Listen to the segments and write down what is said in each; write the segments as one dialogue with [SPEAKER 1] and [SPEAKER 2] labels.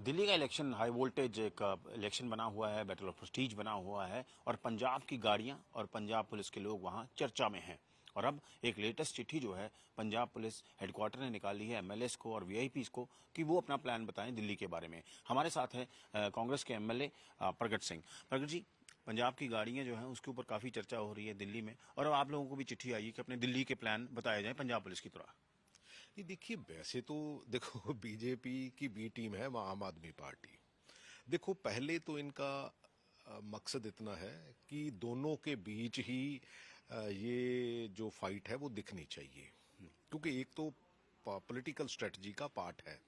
[SPEAKER 1] दिल्ली का election high voltage एक election बना हुआ है, बैटल ऑफ प्रेस्टीज बना हुआ है और पंजाब की गाड़ियां और पंजाब पुलिस के लोग वहां चर्चा में हैं। और अब एक लेटेस्ट चिट्ठी जो है पंजाब पुलिस हेडक्वार्टर ने निकाली है एमएलएस को और वीआईपीज को कि वो अपना प्लान बताएं दिल्ली के बारे में। हमारे साथ है कांग्रेस के एमएलए प्रगट सिंह। प्रगट जी, पंजाब की गाड़ियां जो हैं उसके ऊपर काफी चर्चा हो रही है दिल्ली में, और अब आप लोगों को भी चिट्ठी आई है कि अपने दिल्ली के प्लान बताए जाएं पंजाब पुलिस की तरह।
[SPEAKER 2] ये देखिए, वैसे तो देखो बीजेपी की बी टीम है वह आम आदमी पार्टी। देखो, पहले तो इनका मकसद इतना है कि दोनों के बीच ही ये जो फाइट है वो दिखनी चाहिए, क्योंकि एक तो पॉलिटिकल स्ट्रेटजी का पार्ट है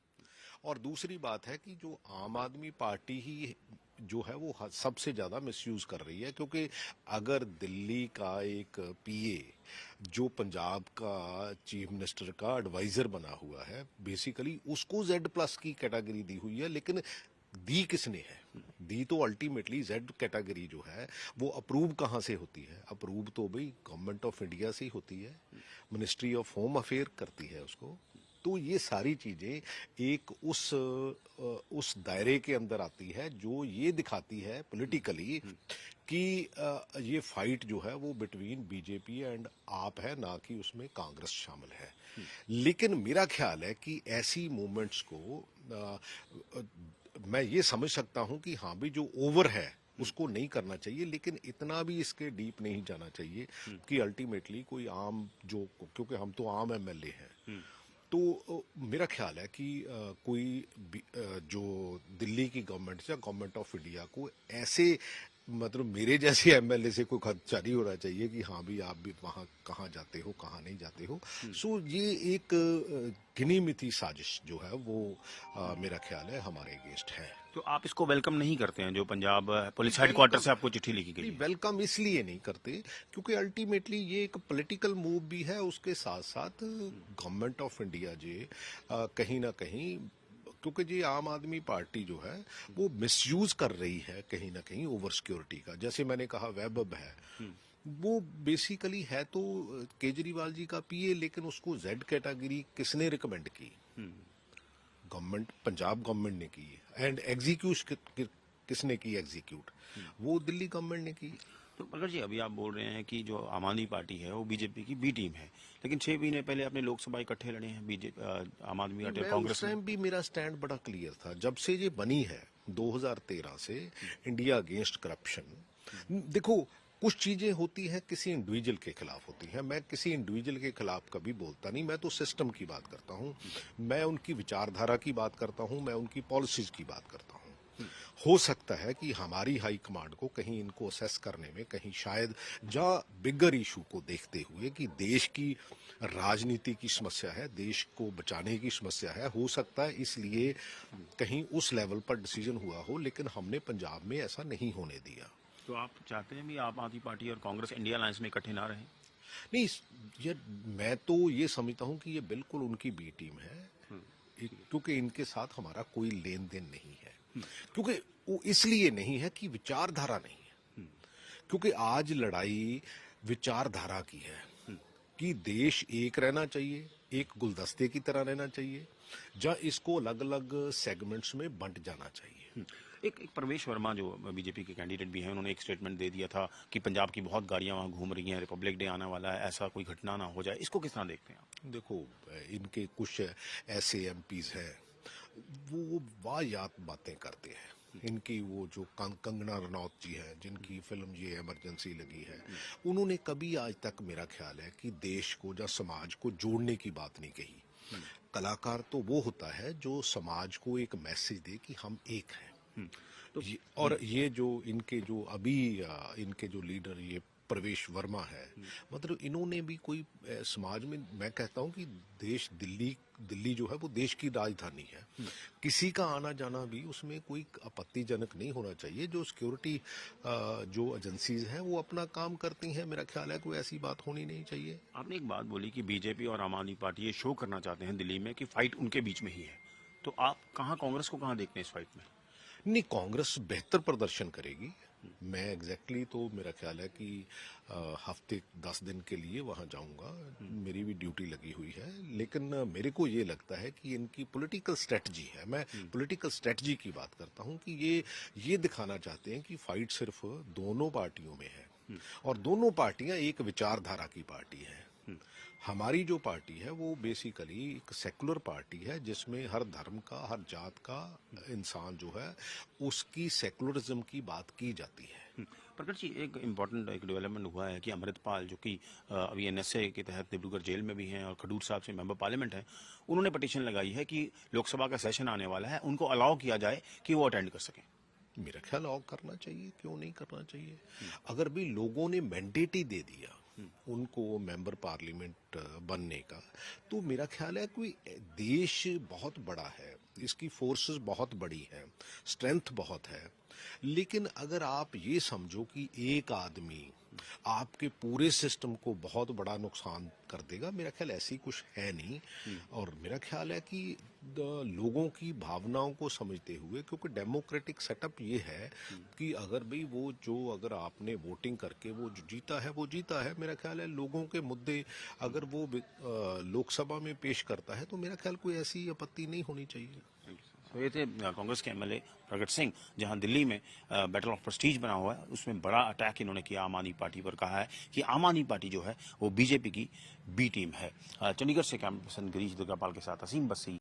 [SPEAKER 2] और दूसरी बात है कि जो आम आदमी पार्टी ही जो है वो सबसे ज़्यादा मिसयूज़ कर रही है, क्योंकि अगर दिल्ली का एक पीए जो पंजाब का चीफ मिनिस्टर का एडवाइज़र बना हुआ है, बेसिकली उसको Z+ की कैटेगरी दी हुई है, लेकिन दी किसने है? दी तो अल्टीमेटली जेड कैटेगरी जो है वो अप्रूव कहाँ से होती है? अप्रूव तो भाई गवर्नमेंट ऑफ इंडिया से ही होती है, मिनिस्ट्री ऑफ होम अफेयर करती है उसको। तो ये सारी चीजें एक उस दायरे के अंदर आती है जो ये दिखाती है पॉलिटिकली कि ये फाइट जो है वो बिटवीन बीजेपी एंड आप है, ना कि उसमें कांग्रेस शामिल है। लेकिन मेरा ख्याल है कि ऐसी मूवमेंट्स को मैं ये समझ सकता हूं कि हाँ भी जो ओवर है उसको नहीं करना चाहिए, लेकिन इतना भी इसके डीप नहीं जाना चाहिए कि अल्टीमेटली कोई आम जो, क्योंकि हम तो आम एमएलए हैं, तो मेरा ख्याल है कि कोई जो दिल्ली की गवर्नमेंट या गवर्नमेंट ऑफ इंडिया को ऐसे, मतलब मेरे जैसे एमएलए से कोई खर्चा नहीं होना चाहिए कि हाँ भी आप भी वहाँ कहाँ जाते हो कहाँ नहीं जाते हो। सो ये एक गिनी मिथी साजिश जो है वो मेरा ख्याल है हमारे अगेंस्ट है।
[SPEAKER 1] तो आप इसको वेलकम नहीं करते हैं जो पंजाब पुलिस हेडक्वार्टर
[SPEAKER 2] वेलकम
[SPEAKER 1] से आपको चिट्ठी लिखी गई
[SPEAKER 2] नहीं,
[SPEAKER 1] है?
[SPEAKER 2] वेलकम इसलिए नहीं करते क्योंकि अल्टीमेटली ये एक पॉलिटिकल मूव भी है, उसके साथ साथ गवर्नमेंट ऑफ इंडिया जे कहीं ना कहीं, क्योंकि ये आम आदमी पार्टी जो है वो मिसयूज कर रही है कहीं ना कहीं ओवर सिक्योरिटी का। जैसे मैंने कहा वेब है, वो बेसिकली है तो केजरीवाल जी का पीए, लेकिन उसको जेड कैटेगरी किसने रिकमेंड की? गवर्नमेंट, पंजाब गवर्नमेंट ने की। एंड एग्जीक्यूट किसने की? एग्जीक्यूट वो दिल्ली गवर्नमेंट ने की।
[SPEAKER 1] तो प्रगट जी, अभी आप बोल रहे हैं कि जो आम आदमी पार्टी है वो बीजेपी की बी टीम है, लेकिन 6 महीने पहले अपने लोकसभा इकट्ठे लड़े हैं बीजेपी आम आदमी
[SPEAKER 2] नहीं,
[SPEAKER 1] पार्टी और
[SPEAKER 2] मैं उस
[SPEAKER 1] कांग्रेस ने।
[SPEAKER 2] टाइम भी मेरा स्टैंड बड़ा क्लियर था। जब से ये बनी है 2013 से इंडिया अगेंस्ट करप्शन, देखो कुछ चीजें होती हैं किसी इंडिविजुअल के खिलाफ होती हैं, मैं किसी इंडिविजुअल के खिलाफ कभी बोलता नहीं, मैं तो सिस्टम की बात करता हूँ, मैं उनकी विचारधारा की बात करता हूँ, मैं उनकी पॉलिसीज की बात करता हूँ। हो सकता है कि हमारी हाई कमांड को कहीं इनको असेस करने में कहीं शायद जा बिगर इशू को देखते हुए कि देश की राजनीति की समस्या है, देश को बचाने की समस्या है, हो सकता है इसलिए कहीं उस लेवल पर डिसीजन हुआ हो, लेकिन हमने पंजाब में ऐसा नहीं होने दिया।
[SPEAKER 1] तो आप चाहते हैं भी आम आदमी पार्टी और कांग्रेस इंडिया अलायंस में इकट्ठे ना रहें?
[SPEAKER 2] नहीं, ये मैं तो ये समझता हूं कि ये बिल्कुल उनकी बी टीम है, क्योंकि इनके साथ हमारा कोई लेन देन नहीं है। क्योंकि वो इसलिए नहीं है कि विचारधारा नहीं है, क्योंकि आज लड़ाई विचारधारा की है कि देश एक रहना चाहिए, एक गुलदस्ते की तरह रहना चाहिए, या इसको अलग अलग सेगमेंट्स में बंट जाना चाहिए।
[SPEAKER 1] एक प्रवेश वर्मा जो बीजेपी के कैंडिडेट भी हैं, उन्होंने एक स्टेटमेंट दे दिया था कि पंजाब की बहुत गाड़ियां वहां घूम रही हैं, रिपब्लिक डे आने वाला है, ऐसा कोई घटना ना हो जाए। इसको किस तरह देखते हैं आप?
[SPEAKER 2] देखो, इनके कुछ ऐसे एमपीज हैं वो वाहियात बातें करते हैं। इनकी वो जो कंगना रनौत जी हैं, जिनकी फिल्म ये इमरजेंसी लगी है, उन्होंने कभी आज तक मेरा ख्याल है कि देश को या समाज को जोड़ने की बात नहीं कही। कलाकार तो वो होता है जो समाज को एक मैसेज दे कि हम एक हैं।
[SPEAKER 1] तो
[SPEAKER 2] और ये जो इनके जो अभी इनके जो लीडर ये प्रवेश वर्मा है, मतलब इन्होंने भी कोई समाज में, मैं कहता हूं कि देश दिल्ली जो है वो देश की राजधानी है, किसी का आना जाना भी उसमें कोई आपत्तिजनक नहीं होना चाहिए। जो सिक्योरिटी जो एजेंसीज हैं वो अपना काम करती हैं, मेरा ख्याल है कोई ऐसी बात होनी नहीं चाहिए।
[SPEAKER 1] आपने एक बात बोली कि बीजेपी और आम आदमी पार्टी ये शो करना चाहते हैं दिल्ली में कि फाइट उनके बीच में ही है, तो आप कहाँ कांग्रेस को कहाँ देखते हैं इस फाइट में?
[SPEAKER 2] नहीं, कांग्रेस बेहतर प्रदर्शन करेगी। मैं एग्जैक्टली तो मेरा ख्याल है कि हफ्ते 10 दिन के लिए वहां जाऊंगा, मेरी भी ड्यूटी लगी हुई है। लेकिन मेरे को ये लगता है कि इनकी पॉलिटिकल स्ट्रेटजी है, मैं पॉलिटिकल स्ट्रेटजी की बात करता हूं, कि ये दिखाना चाहते हैं कि फाइट सिर्फ दोनों पार्टियों में है और दोनों पार्टियां एक विचारधारा की पार्टी है। हमारी जो पार्टी है वो बेसिकली एक सेकुलर पार्टी है, जिसमें हर धर्म का, हर जात का इंसान जो है उसकी सेकुलरिज्म की बात की जाती है।
[SPEAKER 1] प्रकट जी, एक इम्पॉर्टेंट एक डेवलपमेंट हुआ है कि अमृतपाल, जो कि अभी एनएसए के तहत डिब्रूगढ़ जेल में भी हैं और खडूर साहब से मेंबर पार्लियामेंट हैं, उन्होंने पिटीशन लगाई है कि लोकसभा का सेशन आने वाला है, उनको अलाउ किया जाए कि वो अटेंड कर सकें।
[SPEAKER 2] मेरा ख्याल और करना चाहिए, क्यों नहीं करना चाहिए। अगर भी लोगों ने मैंडेट ही दे दिया उनको मेंबर पार्लियामेंट बनने का, तो मेरा ख्याल है कि देश बहुत बड़ा है, इसकी फोर्सेस बहुत बड़ी है, स्ट्रेंथ बहुत है। लेकिन अगर आप ये समझो कि एक आदमी आपके पूरे सिस्टम को बहुत बड़ा नुकसान कर देगा, मेरा ख्याल ऐसी कुछ है नहीं। और मेरा ख्याल है कि लोगों की भावनाओं को समझते हुए, क्योंकि डेमोक्रेटिक सेटअप ये है कि अगर भाई वो जो अगर आपने वोटिंग करके वो जो जीता है वो जीता है, मेरा ख्याल है लोगों के मुद्दे अगर वो लोकसभा में पेश करता है तो मेरा ख्याल कोई ऐसी आपत्ति नहीं होनी चाहिए।
[SPEAKER 1] तो ये थे कांग्रेस के एमएलए प्रगट सिंह, जहां दिल्ली में बैटल ऑफ प्रेस्टीज बना हुआ है, उसमें बड़ा अटैक इन्होंने किया आम आदमी पार्टी पर। कहा है कि आम आदमी पार्टी जो है वो बीजेपी की बी टीम है। चंडीगढ़ से कैमरा पर्सन गिरीश दुर्गापाल के साथ असीम बसी।